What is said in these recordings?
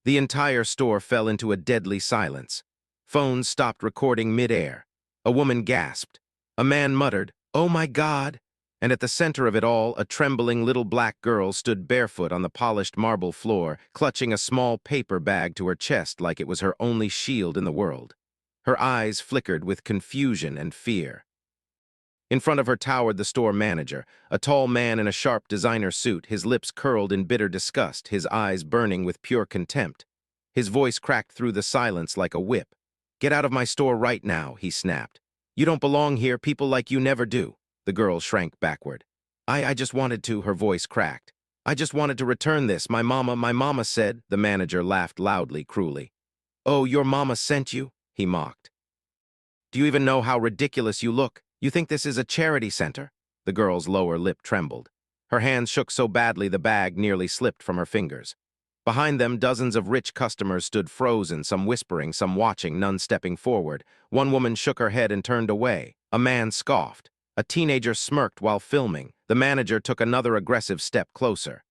The entire store fell into a deadly silence. Phones stopped recording mid-air. A woman gasped. A man muttered, "Oh my God!" And at the center of it all, a trembling little black girl stood barefoot on the polished marble floor, clutching a small paper bag to her chest like it was her only shield in the world. Her eyes flickered with confusion and fear. In front of her towered the store manager, a tall man in a sharp designer suit, his lips curled in bitter disgust, his eyes burning with pure contempt. His voice cracked through the silence like a whip. "Get out of my store right now," he snapped. "You don't belong here, people like you never do." The girl shrank backward. I just wanted to," her voice cracked. "I just wanted to return this. My mama said," the manager laughed loudly, cruelly. "Oh, your mama sent you?" he mocked. "Do you even know how ridiculous you look? You think this is a charity center?" The girl's lower lip trembled. Her hands shook so badly the bag nearly slipped from her fingers. Behind them, dozens of rich customers stood frozen, some whispering, some watching, none stepping forward. One woman shook her head and turned away. A man scoffed. A teenager smirked while filming. The manager took another aggressive step closer.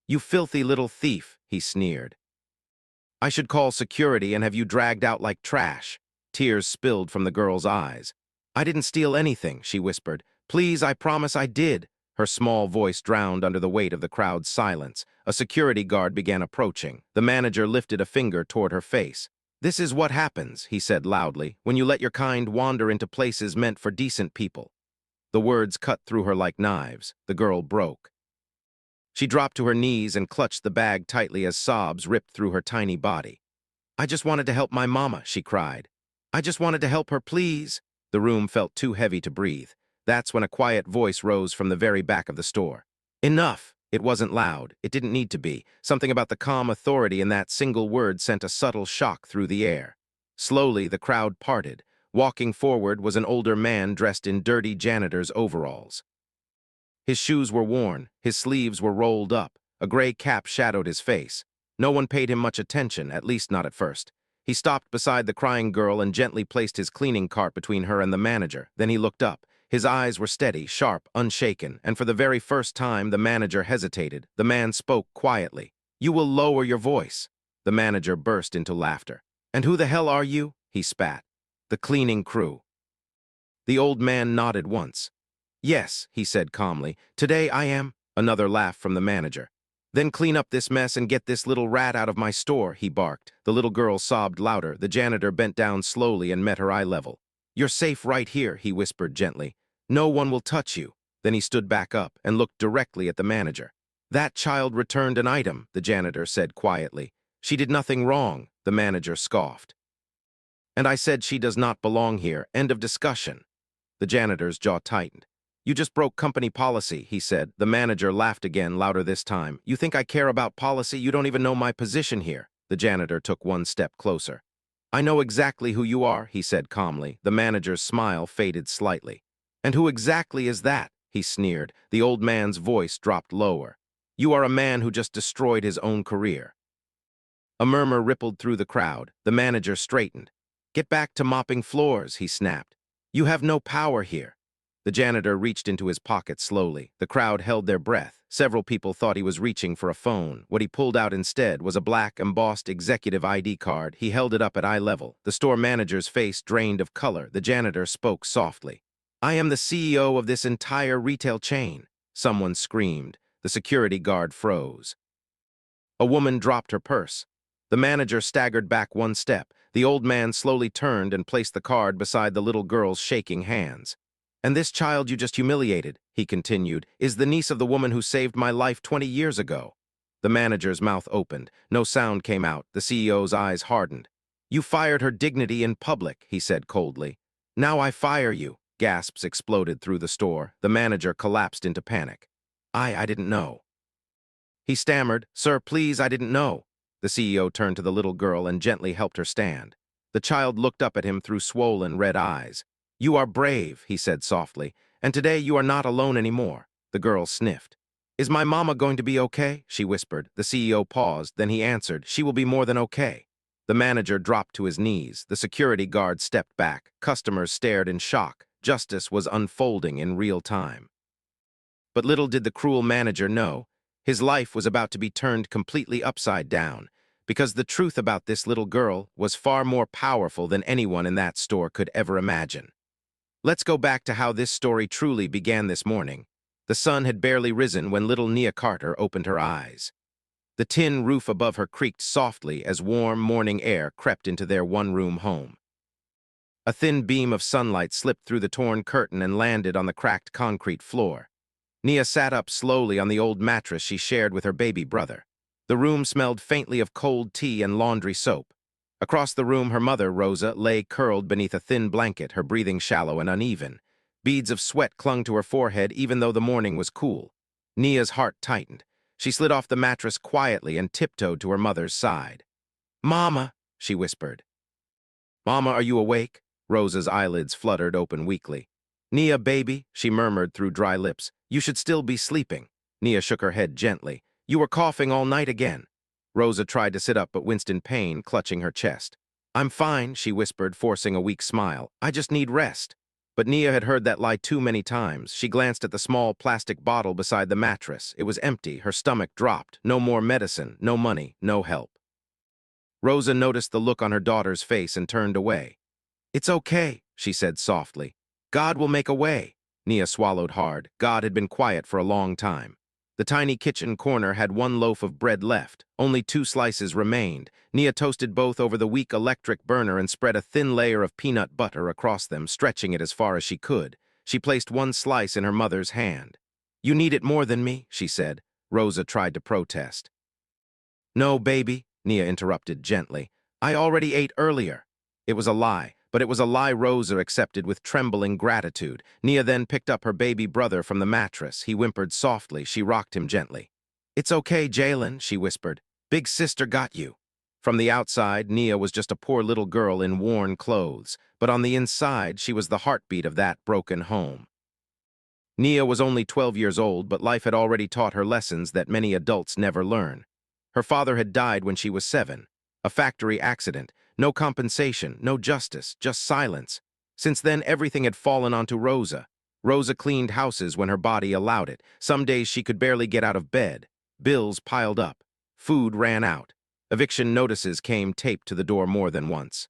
"You filthy little thief," he sneered. "I should call security and have you dragged out like trash." Tears spilled from the girl's eyes. "I didn't steal anything," she whispered. "Please, I promise I did." Her small voice drowned under the weight of the crowd's silence. A security guard began approaching. The manager lifted a finger toward her face. "This is what happens," he said loudly, "when you let your kind wander into places meant for decent people." The words cut through her like knives. The girl broke. She dropped to her knees and clutched the bag tightly as sobs ripped through her tiny body. "I just wanted to help my mama," she cried. "I just wanted to help her, please." The room felt too heavy to breathe. That's when a quiet voice rose from the very back of the store. "Enough!" It wasn't loud. It didn't need to be. Something about the calm authority in that single word sent a subtle shock through the air. Slowly, the crowd parted. Walking forward was an older man dressed in dirty janitor's overalls. His shoes were worn, his sleeves were rolled up, a gray cap shadowed his face. No one paid him much attention, at least not at first. He stopped beside the crying girl and gently placed his cleaning cart between her and the manager. Then he looked up. His eyes were steady, sharp, unshaken, and for the very first time the manager hesitated. The man spoke quietly. "You will lower your voice." The manager burst into laughter. "And who the hell are you?" he spat. "The cleaning crew." The old man nodded once. "Yes," he said calmly, "today I am." Another laugh from the manager. "Then clean up this mess and get this little rat out of my store," he barked. The little girl sobbed louder. The janitor bent down slowly and met her eye level. "You're safe right here," he whispered gently. "No one will touch you." Then he stood back up and looked directly at the manager. "That child returned an item," the janitor said quietly. "She did nothing wrong," the manager scoffed. "And I said she does not belong here. End of discussion." The janitor's jaw tightened. "You just broke company policy," he said. The manager laughed again, louder this time. "You think I care about policy? You don't even know my position here." The janitor took one step closer. "I know exactly who you are," he said calmly. The manager's smile faded slightly. "And who exactly is that?" he sneered. The old man's voice dropped lower. "You are a man who just destroyed his own career." A murmur rippled through the crowd. The manager straightened. "Get back to mopping floors," he snapped. "You have no power here." The janitor reached into his pocket slowly. The crowd held their breath. Several people thought he was reaching for a phone. What he pulled out instead was a black, embossed executive ID card. He held it up at eye level. The store manager's face drained of color. The janitor spoke softly. "I am the CEO of this entire retail chain." Someone screamed. The security guard froze. A woman dropped her purse. The manager staggered back one step. The old man slowly turned and placed the card beside the little girl's shaking hands. "And this child you just humiliated," he continued, "is the niece of the woman who saved my life 20 years ago." The manager's mouth opened. No sound came out. The CEO's eyes hardened. "You fired her dignity in public," he said coldly. "Now I fire you." Gasps exploded through the store. The manager collapsed into panic. I didn't know." He stammered, "Sir, please, I didn't know." The CEO turned to the little girl and gently helped her stand. The child looked up at him through swollen red eyes. "You are brave," he said softly, "and today you are not alone anymore." The girl sniffed. "Is my mama going to be okay?" she whispered. The CEO paused, then he answered, "She will be more than okay." The manager dropped to his knees. The security guard stepped back. Customers stared in shock. Justice was unfolding in real time. But little did the cruel manager know, his life was about to be turned completely upside down. because the truth about this little girl was far more powerful than anyone in that store could ever imagine. Let's go back to how this story truly began this morning. The sun had barely risen when little Nia Carter opened her eyes. The tin roof above her creaked softly as warm morning air crept into their one-room home. A thin beam of sunlight slipped through the torn curtain and landed on the cracked concrete floor. Nia sat up slowly on the old mattress she shared with her baby brother. The room smelled faintly of cold tea and laundry soap. Across the room, her mother, Rosa, lay curled beneath a thin blanket, her breathing shallow and uneven. Beads of sweat clung to her forehead even though the morning was cool. Nia's heart tightened. She slid off the mattress quietly and tiptoed to her mother's side. "Mama," she whispered. "Mama, are you awake?" Rosa's eyelids fluttered open weakly. "Nia, baby," she murmured through dry lips, "you should still be sleeping." Nia shook her head gently. "You were coughing all night again." Rosa tried to sit up but winced in pain, clutching her chest. "I'm fine," she whispered, forcing a weak smile. "I just need rest." But Nia had heard that lie too many times. She glanced at the small plastic bottle beside the mattress. It was empty. Her stomach dropped. No more medicine, no money, no help. Rosa noticed the look on her daughter's face and turned away. "It's okay," she said softly. "God will make a way." Nia swallowed hard. God had been quiet for a long time. The tiny kitchen corner had one loaf of bread left. Only 2 slices remained. Nia toasted both over the weak electric burner and spread a thin layer of peanut butter across them, stretching it as far as she could. She placed one slice in her mother's hand. "You need it more than me," she said. Rosa tried to protest. "No, baby," Nia interrupted gently. "I already ate earlier." It was a lie, but it was a lie Rosa accepted with trembling gratitude. Nia then picked up her baby brother from the mattress. He whimpered softly. She rocked him gently. "It's okay, Jalen," she whispered. "Big sister got you." From the outside, Nia was just a poor little girl in worn clothes, but on the inside, she was the heartbeat of that broken home. Nia was only 12 years old, but life had already taught her lessons that many adults never learn. Her father had died when she was 7. A factory accident. No compensation, no justice, just silence. Since then, everything had fallen onto Rosa. Rosa cleaned houses when her body allowed it. Some days she could barely get out of bed. Bills piled up. Food ran out. Eviction notices came taped to the door more than once.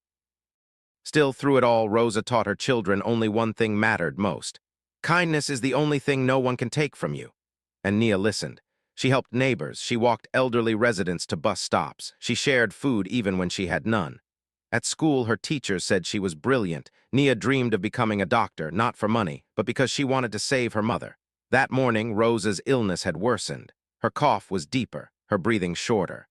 Still, through it all, Rosa taught her children only one thing mattered most. Kindness is the only thing no one can take from you. And Nia listened. She helped neighbors. She walked elderly residents to bus stops. She shared food even when she had none. At school, her teachers said she was brilliant. Nia dreamed of becoming a doctor, not for money, but because she wanted to save her mother. That morning, Rosa's illness had worsened. Her cough was deeper, her breathing shorter.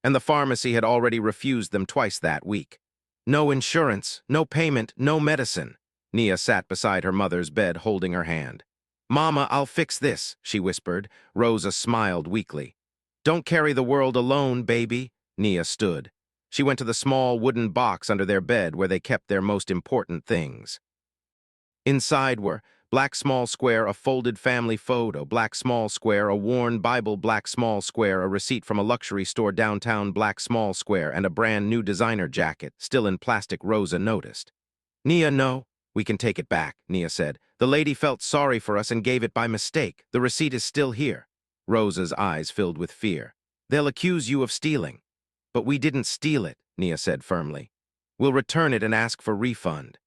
And the pharmacy had already refused them twice that week. No insurance, no payment, no medicine. Nia sat beside her mother's bed, holding her hand. "Mama, I'll fix this," she whispered. Rosa smiled weakly. "Don't carry the world alone, baby." Nia stood. She went to the small wooden box under their bed where they kept their most important things. Inside were black small square, a folded family photo, black small square, a worn Bible, black small square, a receipt from a luxury store downtown, black small square, and a brand new designer jacket, still in plastic. Rosa noticed. "Nia, no. We can take it back," Nia said. "The lady felt sorry for us and gave it by mistake. The receipt is still here." Rosa's eyes filled with fear. "They'll accuse you of stealing." "But we didn't steal it," Nia said firmly. "We'll return it and ask for refund."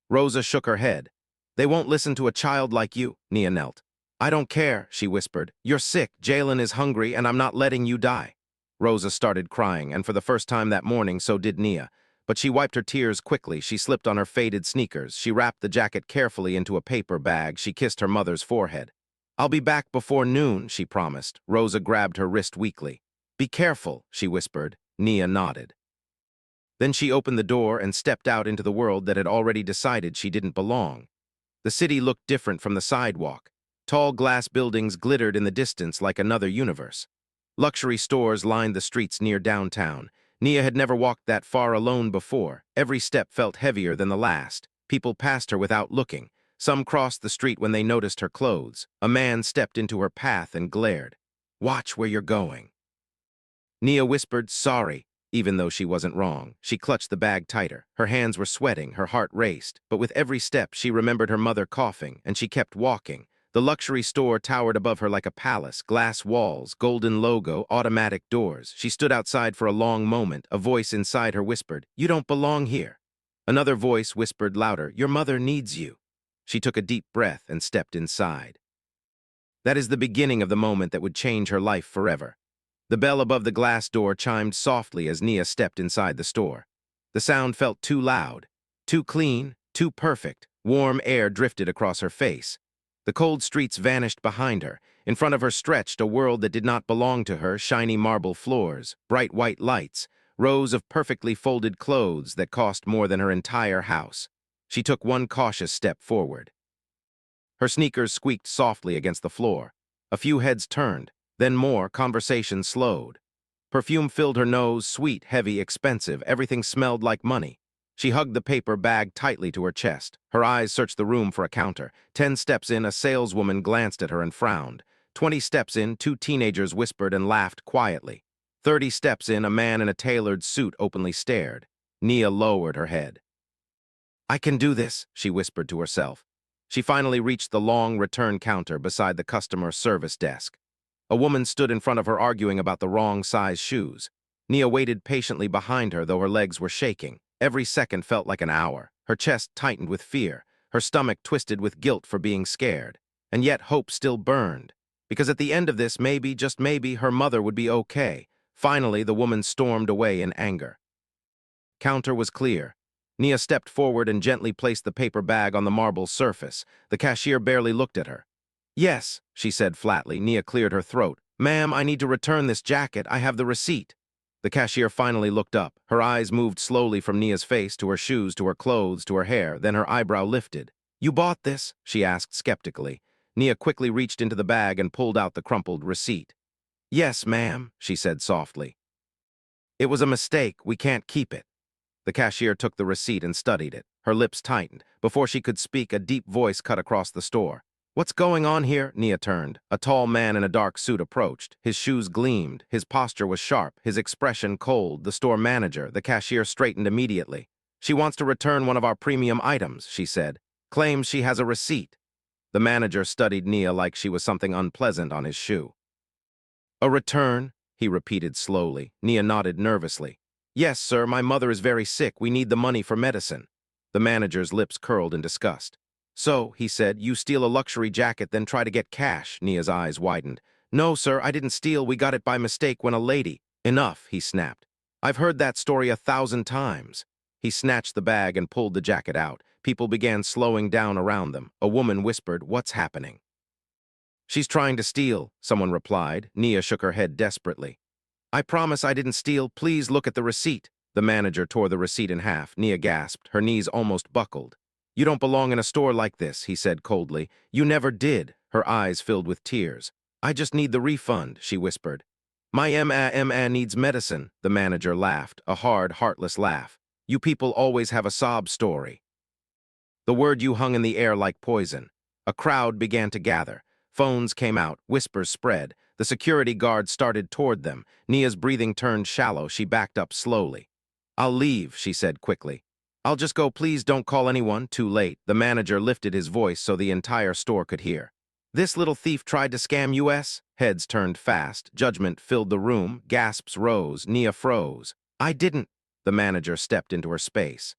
Rosa shook her head. "They won't listen to a child like you." Nia knelt. "I don't care," she whispered. "You're sick, Jalen is hungry, and I'm not letting you die." Rosa started crying, and for the first time that morning, so did Nia. But she wiped her tears quickly. She slipped on her faded sneakers. She wrapped the jacket carefully into a paper bag. She kissed her mother's forehead. "I'll be back before noon," she promised. Rosa grabbed her wrist weakly. "Be careful," she whispered. Nia nodded. Then she opened the door and stepped out into the world that had already decided she didn't belong. The city looked different from the sidewalk. Tall glass buildings glittered in the distance like another universe. Luxury stores lined the streets near downtown. Nia had never walked that far alone before. Every step felt heavier than the last. People passed her without looking. Some crossed the street when they noticed her clothes. A man stepped into her path and glared. "Watch where you're going." Nia whispered, "Sorry," even though she wasn't wrong. She clutched the bag tighter. Her hands were sweating, her heart raced. But with every step, she remembered her mother coughing, and she kept walking. The luxury store towered above her like a palace, glass walls, golden logo, automatic doors. She stood outside for a long moment. A voice inside her whispered, "You don't belong here." Another voice whispered louder, "Your mother needs you." She took a deep breath and stepped inside. That is the beginning of the moment that would change her life forever. The bell above the glass door chimed softly as Nia stepped inside the store. The sound felt too loud, too clean, too perfect. Warm air drifted across her face. The cold streets vanished behind her. In front of her stretched a world that did not belong to her, shiny marble floors, bright white lights, rows of perfectly folded clothes that cost more than her entire house. She took one cautious step forward. Her sneakers squeaked softly against the floor. A few heads turned, then more. Conversation slowed. Perfume filled her nose, sweet, heavy, expensive. Everything smelled like money. She hugged the paper bag tightly to her chest. Her eyes searched the room for a counter. 10 steps in, a saleswoman glanced at her and frowned. 20 steps in, 2 teenagers whispered and laughed quietly. 30 steps in, a man in a tailored suit openly stared. Nia lowered her head. "I can do this," she whispered to herself. She finally reached the long return counter beside the customer service desk. A woman stood in front of her arguing about the wrong size shoes. Nia waited patiently behind her, though her legs were shaking. Every second felt like an hour. Her chest tightened with fear. Her stomach twisted with guilt for being scared. And yet hope still burned. Because at the end of this, maybe, just maybe, her mother would be okay. Finally, the woman stormed away in anger. Counter was clear. Nia stepped forward and gently placed the paper bag on the marble surface. The cashier barely looked at her. "Yes," she said flatly. Nia cleared her throat. "Ma'am, I need to return this jacket. I have the receipt." The cashier finally looked up. Her eyes moved slowly from Nia's face to her shoes, to her clothes, to her hair. Then her eyebrow lifted. "You bought this?" she asked skeptically. Nia quickly reached into the bag and pulled out the crumpled receipt. "Yes, ma'am," she said softly. "It was a mistake. We can't keep it." The cashier took the receipt and studied it. Her lips tightened. Before she could speak, a deep voice cut across the store. "What's going on here?" Nia turned. A tall man in a dark suit approached. His shoes gleamed. His posture was sharp, his expression cold. The store manager. The cashier straightened immediately. "She wants to return one of our premium items," she said. "Claims she has a receipt." The manager studied Nia like she was something unpleasant on his shoe. "A return?" he repeated slowly. Nia nodded nervously. "Yes, sir, my mother is very sick. We need the money for medicine." The manager's lips curled in disgust. "So," he said, "you steal a luxury jacket, then try to get cash." Nia's eyes widened. "No, sir, I didn't steal. We got it by mistake when a lady—" "Enough," he snapped. "I've heard that story 1,000 times." He snatched the bag and pulled the jacket out. People began slowing down around them. A woman whispered, "What's happening?" "She's trying to steal," someone replied. Nia shook her head desperately. "I promise I didn't steal. Please look at the receipt." The manager tore the receipt in half. Nia gasped. Her knees almost buckled. "You don't belong in a store like this," he said coldly. "You never did." Her eyes filled with tears. "I just need the refund," she whispered. "My ma needs medicine." The manager laughed, a hard, heartless laugh. "You people always have a sob story." The word you hung in the air like poison. A crowd began to gather. Phones came out. Whispers spread. The security guard started toward them. Nia's breathing turned shallow. She backed up slowly. "I'll leave," she said quickly. "I'll just go. Please don't call anyone." Too late. The manager lifted his voice so the entire store could hear. "This little thief tried to scam us?" Heads turned fast. Judgment filled the room. Gasps rose. Nia froze. "I didn't." The manager stepped into her space.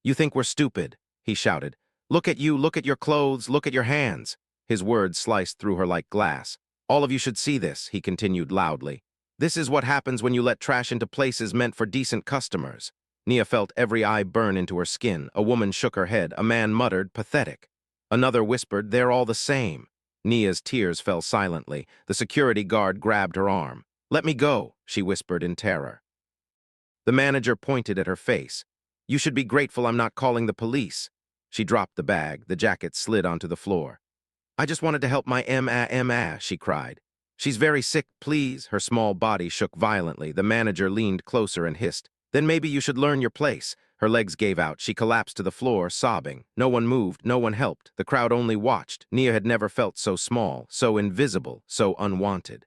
"You think we're stupid?" he shouted. "Look at you. Look at your clothes. Look at your hands." His words sliced through her like glass. "All of you should see this," he continued loudly. "This is what happens when you let trash into places meant for decent customers." Nia felt every eye burn into her skin. A woman shook her head. A man muttered, "Pathetic." Another whispered, "They're all the same." Nia's tears fell silently. The security guard grabbed her arm. "Let me go," she whispered in terror. The manager pointed at her face. "You should be grateful I'm not calling the police." She dropped the bag. The jacket slid onto the floor. "I just wanted to help my ma," she cried. "She's very sick, please." Her small body shook violently. The manager leaned closer and hissed, "Then maybe you should learn your place." Her legs gave out. She collapsed to the floor, sobbing. No one moved. No one helped. The crowd only watched. Nia had never felt so small, so invisible, so unwanted.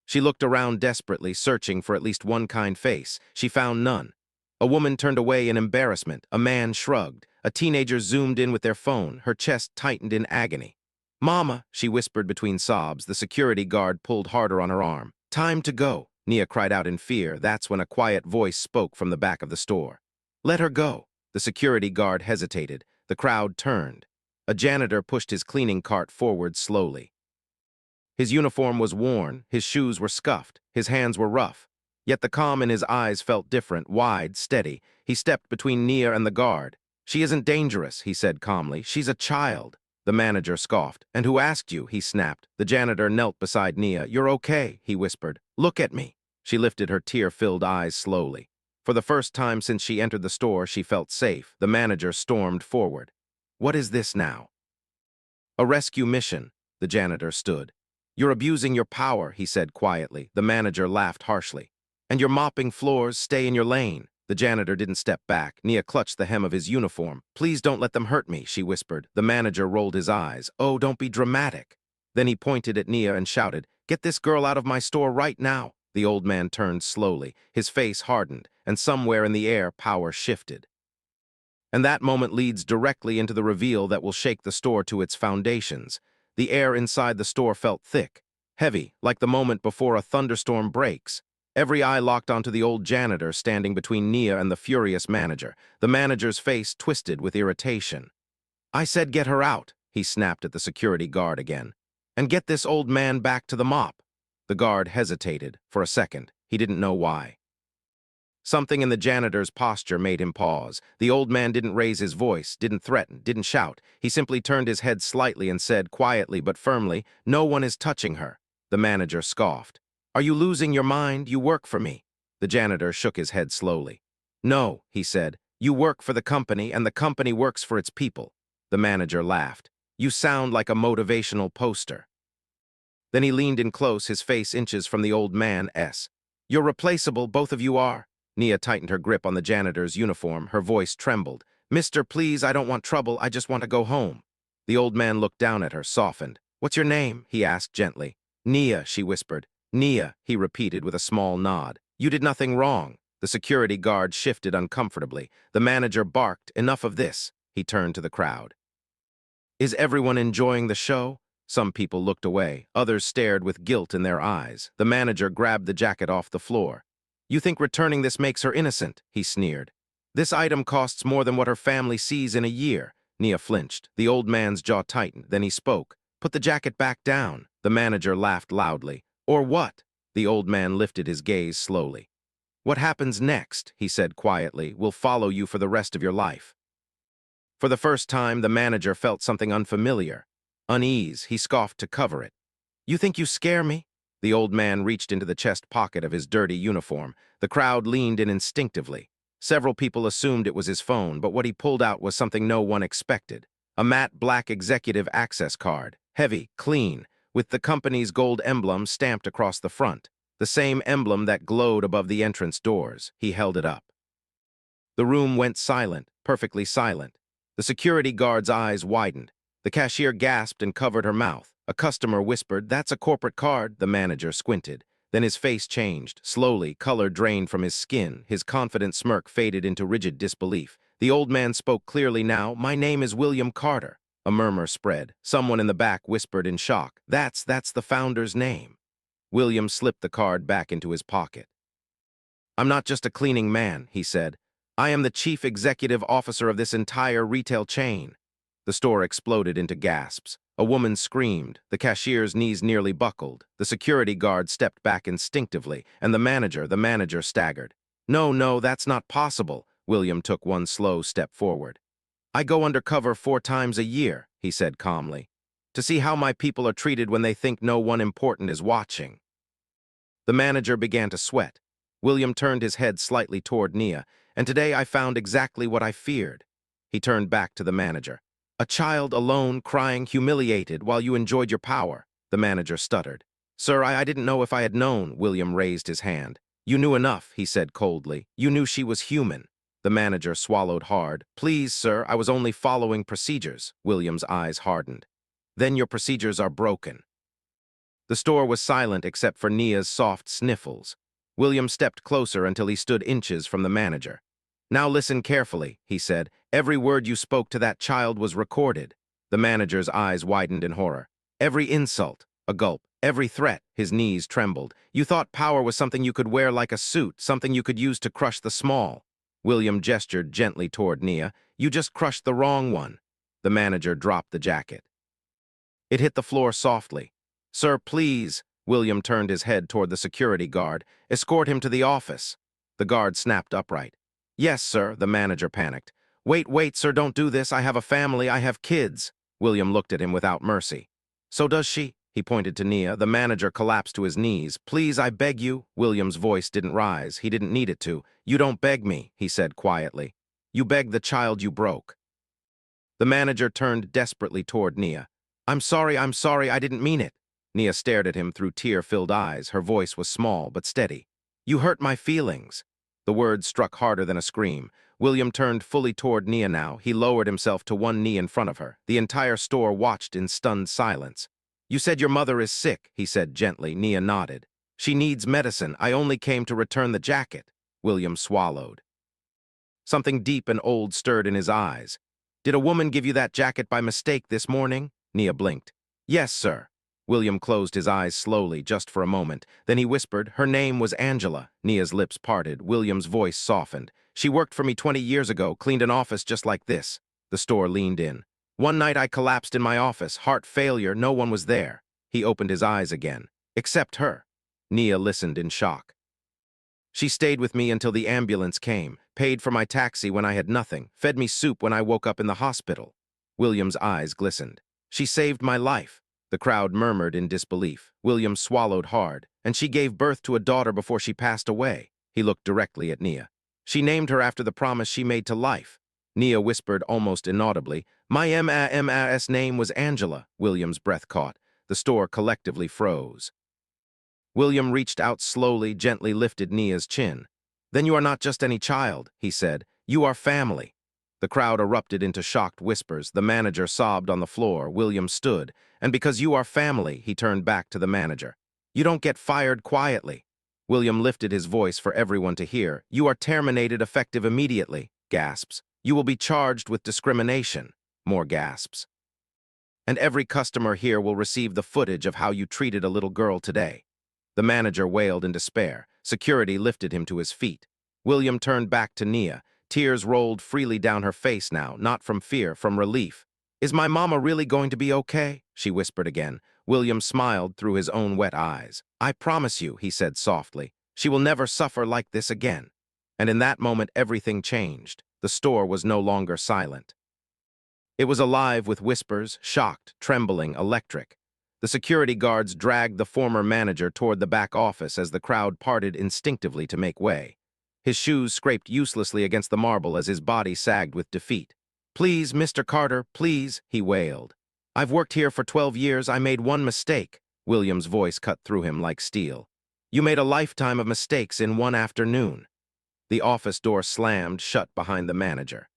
She looked around desperately, searching for at least one kind face. She found none. A woman turned away in embarrassment. A man shrugged. A teenager zoomed in with their phone. Her chest tightened in agony. Mama, she whispered between sobs. The security guard pulled harder on her arm. Time to go, Nia cried out in fear. That's when a quiet voice spoke from the back of the store. Let her go. The security guard hesitated. The crowd turned. A janitor pushed his cleaning cart forward slowly. His uniform was worn, his shoes were scuffed, his hands were rough. Yet the calm in his eyes felt different, wide, steady. He stepped between Nia and the guard. She isn't dangerous, he said calmly. She's a child. The manager scoffed. And who asked you? He snapped. The janitor knelt beside Nia. You're okay, he whispered. Look at me. She lifted her tear-filled eyes slowly. For the first time since she entered the store, she felt safe. The manager stormed forward. What is this now? A rescue mission. The janitor stood. You're abusing your power, he said quietly. The manager laughed harshly. And you're mopping floors. Stay in your lane. The janitor didn't step back. Nia clutched the hem of his uniform. Please don't let them hurt me, she whispered. The manager rolled his eyes. Oh, don't be dramatic. Then he pointed at Nia and shouted, Get this girl out of my store right now. The old man turned slowly. His face hardened, and somewhere in the air, power shifted. And that moment leads directly into the reveal that will shake the store to its foundations. The air inside the store felt thick, heavy, like the moment before a thunderstorm breaks. Every eye locked onto the old janitor standing between Nia and the furious manager. The manager's face twisted with irritation. I said get her out, he snapped at the security guard again. And get this old man back to the mop. The guard hesitated for a second. He didn't know why. Something in the janitor's posture made him pause. The old man didn't raise his voice, didn't threaten, didn't shout. He simply turned his head slightly and said quietly but firmly, No one is touching her. The manager scoffed. Are you losing your mind? You work for me. The janitor shook his head slowly. No, he said. You work for the company and the company works for its people. The manager laughed. You sound like a motivational poster. Then he leaned in close, his face inches from the old man's. You're replaceable, both of you are. Nia tightened her grip on the janitor's uniform. Her voice trembled. Mister, please, I don't want trouble. I just want to go home. The old man looked down at her, softened. What's your name? He asked gently. Nia, she whispered. Nia, he repeated with a small nod. You did nothing wrong. The security guard shifted uncomfortably. The manager barked, Enough of this. He turned to the crowd. Is everyone enjoying the show? Some people looked away. Others stared with guilt in their eyes. The manager grabbed the jacket off the floor. You think returning this makes her innocent? He sneered. This item costs more than what her family sees in a year. Nia flinched. The old man's jaw tightened. Then he spoke. Put the jacket back down. The manager laughed loudly. Or what? The old man lifted his gaze slowly. What happens next, he said quietly, will follow you for the rest of your life. For the first time, the manager felt something unfamiliar. Unease, he scoffed to cover it. You think you scare me? The old man reached into the chest pocket of his dirty uniform. The crowd leaned in instinctively. Several people assumed it was his phone, but what he pulled out was something no one expected. A matte black executive access card, heavy, clean, with the company's gold emblem stamped across the front, the same emblem that glowed above the entrance doors. He held it up. The room went silent, perfectly silent. The security guard's eyes widened. The cashier gasped and covered her mouth. A customer whispered, That's a corporate card. The manager squinted. Then his face changed. Slowly, color drained from his skin. His confident smirk faded into rigid disbelief. The old man spoke clearly now. My name is William Carter. A murmur spread. Someone in the back whispered in shock. That's the founder's name. William slipped the card back into his pocket. I'm not just a cleaning man, he said. I am the chief executive officer of this entire retail chain. The store exploded into gasps. A woman screamed. The cashier's knees nearly buckled. The security guard stepped back instinctively, and the manager staggered. No, that's not possible. William took one slow step forward. I go undercover 4 times a year, he said calmly, to see how my people are treated when they think no one important is watching. The manager began to sweat. William turned his head slightly toward Nia, and today I found exactly what I feared. He turned back to the manager. A child alone, crying, humiliated, while you enjoyed your power. The manager stuttered. Sir, I didn't know if I had known. William raised his hand. You knew enough, he said coldly. You knew she was human. The manager swallowed hard. Please, sir, I was only following procedures. William's eyes hardened. Then your procedures are broken. The store was silent except for Nia's soft sniffles. William stepped closer until he stood inches from the manager. Now listen carefully, he said. Every word you spoke to that child was recorded. The manager's eyes widened in horror. Every insult, a gulp. Every threat, his knees trembled. You thought power was something you could wear like a suit, something you could use to crush the small. William gestured gently toward Nia. You just crushed the wrong one. The manager dropped the jacket. It hit the floor softly. Sir, please. William turned his head toward the security guard. Escort him to the office. The guard snapped upright. Yes, sir, the manager panicked. Wait, sir, don't do this. I have a family, I have kids. William looked at him without mercy. So does she? He pointed to Nia. The manager collapsed to his knees. Please, I beg you. William's voice didn't rise. He didn't need it to. You don't beg me, he said quietly. You beg the child you broke. The manager turned desperately toward Nia. I'm sorry, I didn't mean it. Nia stared at him through tear-filled eyes. Her voice was small but steady. You hurt my feelings. The words struck harder than a scream. William turned fully toward Nia now. He lowered himself to one knee in front of her. The entire store watched in stunned silence. You said your mother is sick, he said gently. Nia nodded. She needs medicine. I only came to return the jacket. William swallowed. Something deep and old stirred in his eyes. Did a woman give you that jacket by mistake this morning? Nia blinked. Yes, sir. William closed his eyes slowly, just for a moment. Then he whispered, her name was Angela. Nia's lips parted. William's voice softened. She worked for me 20 years ago, cleaned an office just like this. The store leaned in. One night I collapsed in my office, heart failure, no one was there. He opened his eyes again. Except her. Nia listened in shock. She stayed with me until the ambulance came, paid for my taxi when I had nothing, fed me soup when I woke up in the hospital. William's eyes glistened. She saved my life. The crowd murmured in disbelief. William swallowed hard. And she gave birth to a daughter before she passed away. He looked directly at Nia. She named her after the promise she made to life. Nia whispered almost inaudibly, my M.A.S. name was Angela. William's breath caught. The store collectively froze. William reached out slowly, gently lifted Nia's chin. Then you are not just any child, he said. You are family. The crowd erupted into shocked whispers. The manager sobbed on the floor. William stood. And because you are family, he turned back to the manager. You don't get fired quietly. William lifted his voice for everyone to hear. You are terminated effective immediately. Gasps. You will be charged with discrimination. More gasps. And every customer here will receive the footage of how you treated a little girl today. The manager wailed in despair. Security lifted him to his feet. William turned back to Nia. Tears rolled freely down her face now, not from fear, from relief. Is my mama really going to be okay? She whispered again. William smiled through his own wet eyes. I promise you, he said softly, she will never suffer like this again. And in that moment, everything changed. The store was no longer silent. It was alive with whispers, shocked, trembling, electric. The security guards dragged the former manager toward the back office as the crowd parted instinctively to make way. His shoes scraped uselessly against the marble as his body sagged with defeat. Please, Mr. Carter, please, he wailed. I've worked here for 12 years. I made one mistake. William's voice cut through him like steel. You made a lifetime of mistakes in one afternoon. The office door slammed shut behind the manager.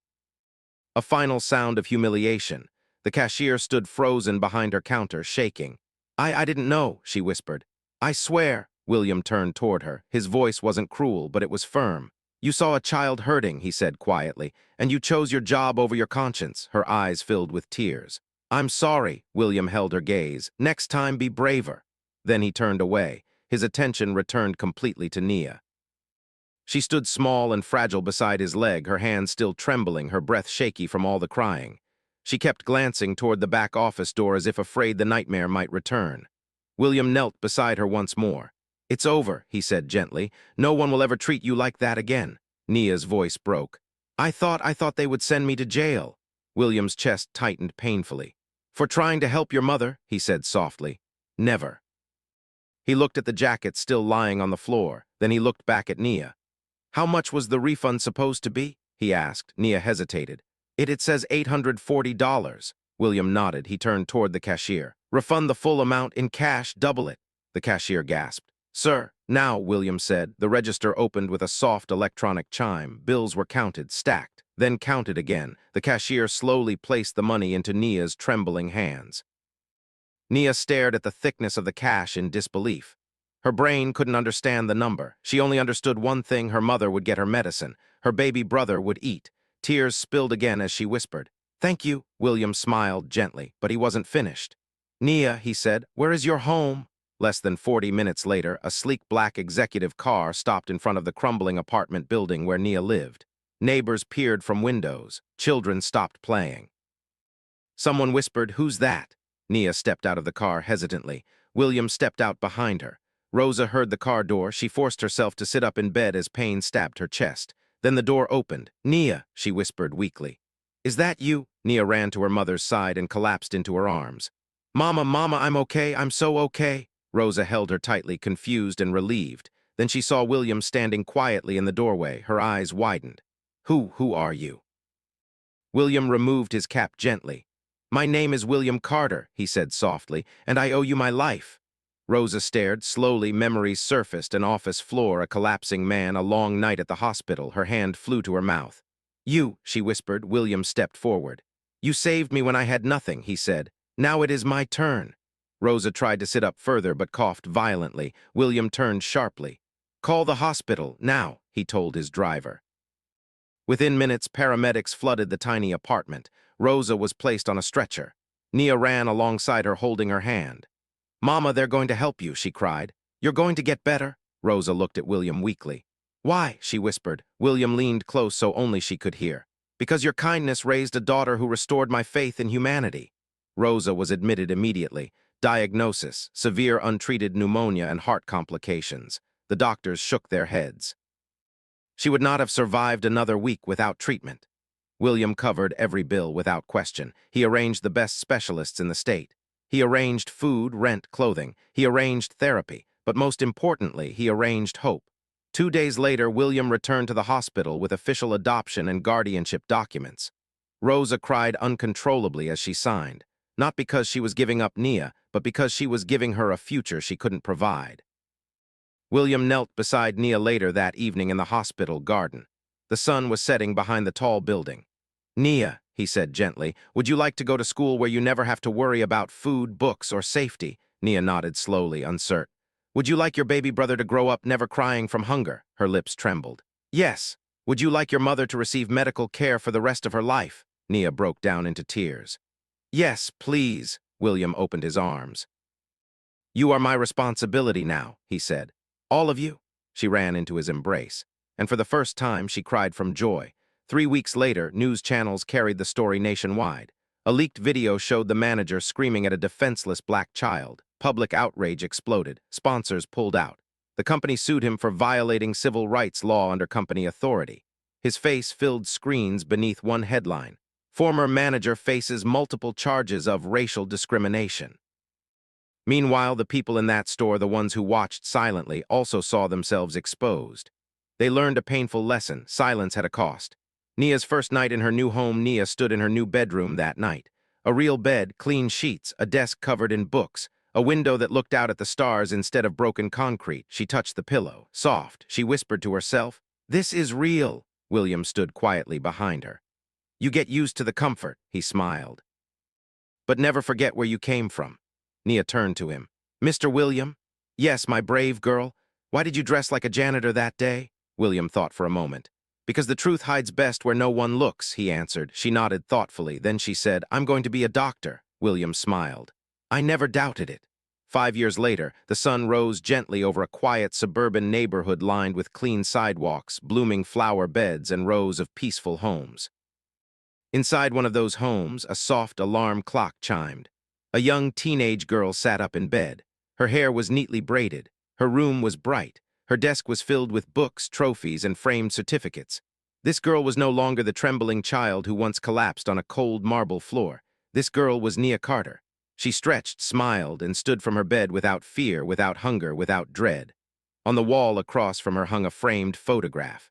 A final sound of humiliation. The cashier stood frozen behind her counter, shaking. I didn't know, she whispered. I swear. William turned toward her. His voice wasn't cruel, but it was firm. You saw a child hurting, he said quietly, and you chose your job over your conscience. Her eyes filled with tears. I'm sorry, William held her gaze. Next time, be braver. Then he turned away. His attention returned completely to Nia. She stood small and fragile beside his leg, her hands still trembling, her breath shaky from all the crying. She kept glancing toward the back office door as if afraid the nightmare might return. William knelt beside her once more. It's over, he said gently. No one will ever treat you like that again. Nia's voice broke. I thought they would send me to jail. William's chest tightened painfully. For trying to help your mother, he said softly. Never. He looked at the jacket still lying on the floor. Then he looked back at Nia. How much was the refund supposed to be? He asked. Nia hesitated. It says $840. William nodded. He turned toward the cashier. Refund the full amount in cash, double it. The cashier gasped. Sir, now, William said. The register opened with a soft electronic chime. Bills were counted, stacked, then counted again. The cashier slowly placed the money into Nia's trembling hands. Nia stared at the thickness of the cash in disbelief. Her brain couldn't understand the number. She only understood one thing: her mother would get her medicine. Her baby brother would eat. Tears spilled again as she whispered. Thank you. William smiled gently, but he wasn't finished. Nia, he said, where is your home? Less than 40 minutes later, a sleek black executive car stopped in front of the crumbling apartment building where Nia lived. Neighbors peered from windows. Children stopped playing. Someone whispered, "Who's that?" Nia stepped out of the car hesitantly. William stepped out behind her. Rosa heard the car door. She forced herself to sit up in bed as pain stabbed her chest. Then the door opened. "Nia," she whispered weakly. "Is that you?" Nia ran to her mother's side and collapsed into her arms. "Mama, Mama, I'm okay. I'm so okay." Rosa held her tightly, confused and relieved. Then she saw William standing quietly in the doorway. Her eyes widened. Who are you?" William removed his cap gently. "My name is William Carter," he said softly, "and I owe you my life." Rosa stared. Slowly, memories surfaced: an office floor, a collapsing man, a long night at the hospital. Her hand flew to her mouth. "You," she whispered. William stepped forward. "You saved me when I had nothing," he said. "Now it is my turn." Rosa tried to sit up further, but coughed violently. William turned sharply. "Call the hospital, now," he told his driver. Within minutes, paramedics flooded the tiny apartment. Rosa was placed on a stretcher. Nia ran alongside her, holding her hand. "Mama, they're going to help you," she cried. "You're going to get better." Rosa looked at William weakly. "Why?" she whispered. William leaned close so only she could hear. "Because your kindness raised a daughter who restored my faith in humanity." Rosa was admitted immediately. Diagnosis: severe untreated pneumonia and heart complications. The doctors shook their heads. She would not have survived another week without treatment. William covered every bill without question. He arranged the best specialists in the state. He arranged food, rent, clothing. He arranged therapy. But most importantly, he arranged hope. 2 days later, William returned to the hospital with official adoption and guardianship documents. Rosa cried uncontrollably as she signed, not because she was giving up Nia, but because she was giving her a future she couldn't provide. William knelt beside Nia later that evening in the hospital garden. The sun was setting behind the tall building. "Nia," he said gently, "would you like to go to school where you never have to worry about food, books, or safety?" Nia nodded slowly, uncertain. "Would you like your baby brother to grow up never crying from hunger?" Her lips trembled. "Yes." "Would you like your mother to receive medical care for the rest of her life?" Nia broke down into tears. "Yes, please." William opened his arms. "You are my responsibility now," he said. "All of you." She ran into his embrace, and for the first time she cried from joy. 3 weeks later, news channels carried the story nationwide. A leaked video showed the manager screaming at a defenseless black child. Public outrage exploded. Sponsors pulled out. The company sued him for violating civil rights law under company authority. His face filled screens beneath one headline: "Former manager faces multiple charges of racial discrimination." Meanwhile, the people in that store, the ones who watched silently, also saw themselves exposed. They learned a painful lesson: silence had a cost. Nia's first night in her new home, Nia stood in her new bedroom that night. A real bed, clean sheets, a desk covered in books, a window that looked out at the stars instead of broken concrete. She touched the pillow. Soft, she whispered to herself, "This is real." William stood quietly behind her. "You get used to the comfort," he smiled. "But never forget where you came from." Nia turned to him. "Mr. William?" "Yes, my brave girl. Why did you dress like a janitor that day?" William thought for a moment. "Because the truth hides best where no one looks," he answered. She nodded thoughtfully. Then she said, "I'm going to be a doctor." William smiled. "I never doubted it." 5 years later, the sun rose gently over a quiet suburban neighborhood lined with clean sidewalks, blooming flower beds, and rows of peaceful homes. Inside one of those homes, a soft alarm clock chimed. A young teenage girl sat up in bed. Her hair was neatly braided. Her room was bright. Her desk was filled with books, trophies, and framed certificates. This girl was no longer the trembling child who once collapsed on a cold marble floor. This girl was Nia Carter. She stretched, smiled, and stood from her bed without fear, without hunger, without dread. On the wall across from her hung a framed photograph.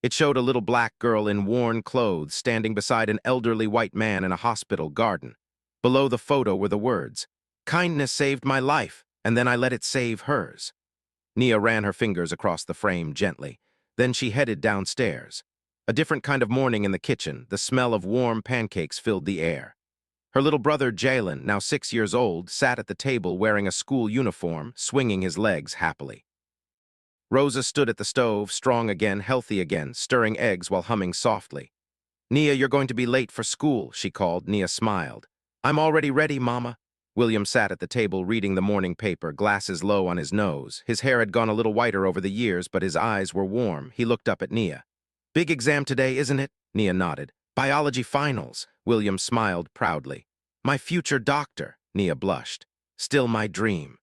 It showed a little black girl in worn clothes standing beside an elderly white man in a hospital garden. Below the photo were the words, "Kindness saved my life, and then I let it save hers." Nia ran her fingers across the frame gently. Then she headed downstairs. A different kind of morning in the kitchen. The smell of warm pancakes filled the air. Her little brother, Jalen, now 6 years old, sat at the table wearing a school uniform, swinging his legs happily. Rosa stood at the stove, strong again, healthy again, stirring eggs while humming softly. "Nia, you're going to be late for school," she called. Nia smiled. "I'm already ready, Mama." William sat at the table reading the morning paper, glasses low on his nose. His hair had gone a little whiter over the years, but his eyes were warm. He looked up at Nia. "Big exam today, isn't it?" Nia nodded. "Biology finals." William smiled proudly. "My future doctor," Nia blushed. "Still my dream."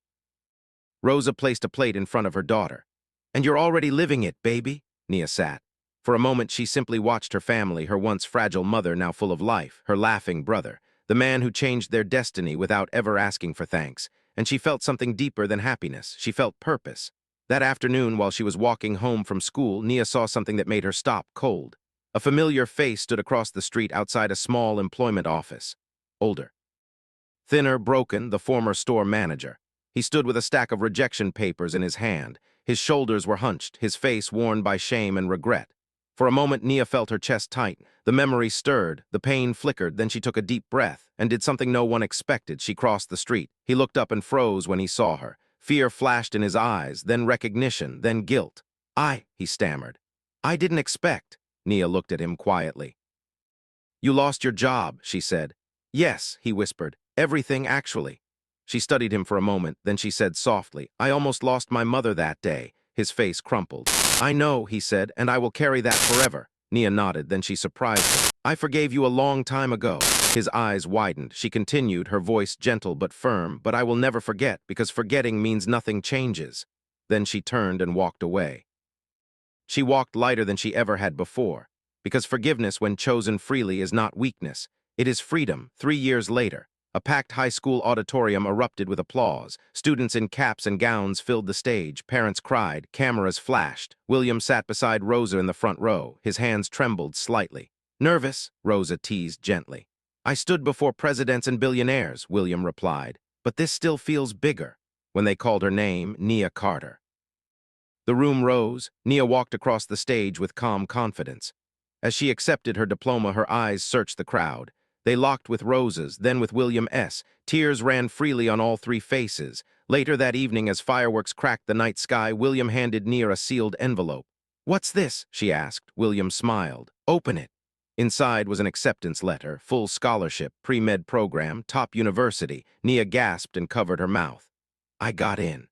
Rosa placed a plate in front of her daughter. "And you're already living it, baby?" Nia sat. For a moment, she simply watched her family, her once fragile mother now full of life, her laughing brother, the man who changed their destiny without ever asking for thanks. And she felt something deeper than happiness. She felt purpose. That afternoon, while she was walking home from school, Nia saw something that made her stop cold. A familiar face stood across the street outside a small employment office. Older. Thinner, broken, the former store manager. He stood with a stack of rejection papers in his hand. His shoulders were hunched, his face worn by shame and regret. For a moment, Nia felt her chest tighten. The memory stirred, the pain flickered, then she took a deep breath and did something no one expected. She crossed the street. He looked up and froze when he saw her. Fear flashed in his eyes, then recognition, then guilt. He stammered. "I didn't expect." Nia looked at him quietly. "You lost your job," she said. "Yes," he whispered. "Everything, actually." She studied him for a moment, then she said softly, "I almost lost my mother that day." His face crumpled. "I know," he said, "and I will carry that forever." Nia nodded, then she surprised him. "I forgave you a long time ago." His eyes widened. She continued, her voice gentle but firm, "But I will never forget, because forgetting means nothing changes." Then she turned and walked away. She walked lighter than she ever had before, because forgiveness, when chosen freely, is not weakness. It is freedom. 3 years later, a packed high school auditorium erupted with applause. Students in caps and gowns filled the stage. Parents cried. Cameras flashed. William sat beside Rosa in the front row. His hands trembled slightly. "Nervous?" Rosa teased gently. "I stood before presidents and billionaires," William replied. "But this still feels bigger." When they called her name, Nia Carter. The room rose. Nia walked across the stage with calm confidence. As she accepted her diploma, her eyes searched the crowd. They locked with Rosa's, then with William S. Tears ran freely on all three faces. Later that evening, as fireworks cracked the night sky, William handed Nia a sealed envelope. "What's this?" she asked. William smiled. "Open it." Inside was an acceptance letter, full scholarship, pre-med program, top university. Nia gasped and covered her mouth. "I got in."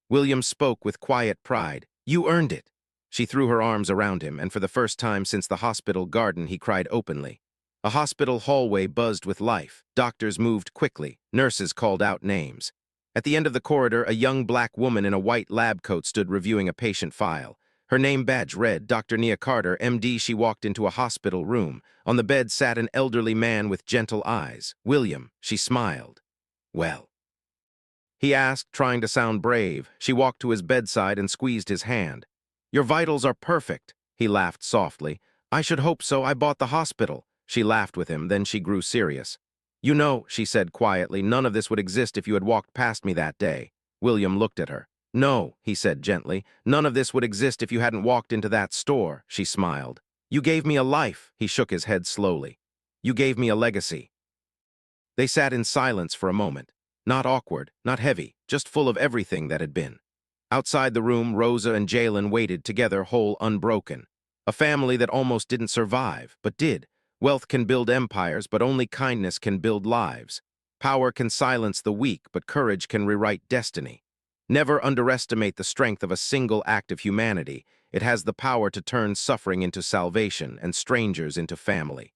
William spoke with quiet pride. "You earned it." She threw her arms around him, and for the first time since the hospital garden, he cried openly. A hospital hallway buzzed with life. Doctors moved quickly. Nurses called out names. At the end of the corridor, a young black woman in a white lab coat stood reviewing a patient file. Her name badge read, Dr. Nia Carter, MD. She walked into a hospital room. On the bed sat an elderly man with gentle eyes. "William," she smiled. "Well?" he asked, trying to sound brave. She walked to his bedside and squeezed his hand. "Your vitals are perfect." He laughed softly. "I should hope so. I bought the hospital." She laughed with him, then she grew serious. "You know," she said quietly, "none of this would exist if you had walked past me that day." William looked at her. "No," he said gently, "none of this would exist if you hadn't walked into that store." She smiled. "You gave me a life." He shook his head slowly. "You gave me a legacy." They sat in silence for a moment. Not awkward, not heavy, just full of everything that had been. Outside the room, Rosa and Jalen waited together, whole, unbroken. A family that almost didn't survive, but did. Wealth can build empires, but only kindness can build lives. Power can silence the weak, but courage can rewrite destiny. Never underestimate the strength of a single act of humanity. It has the power to turn suffering into salvation and strangers into family.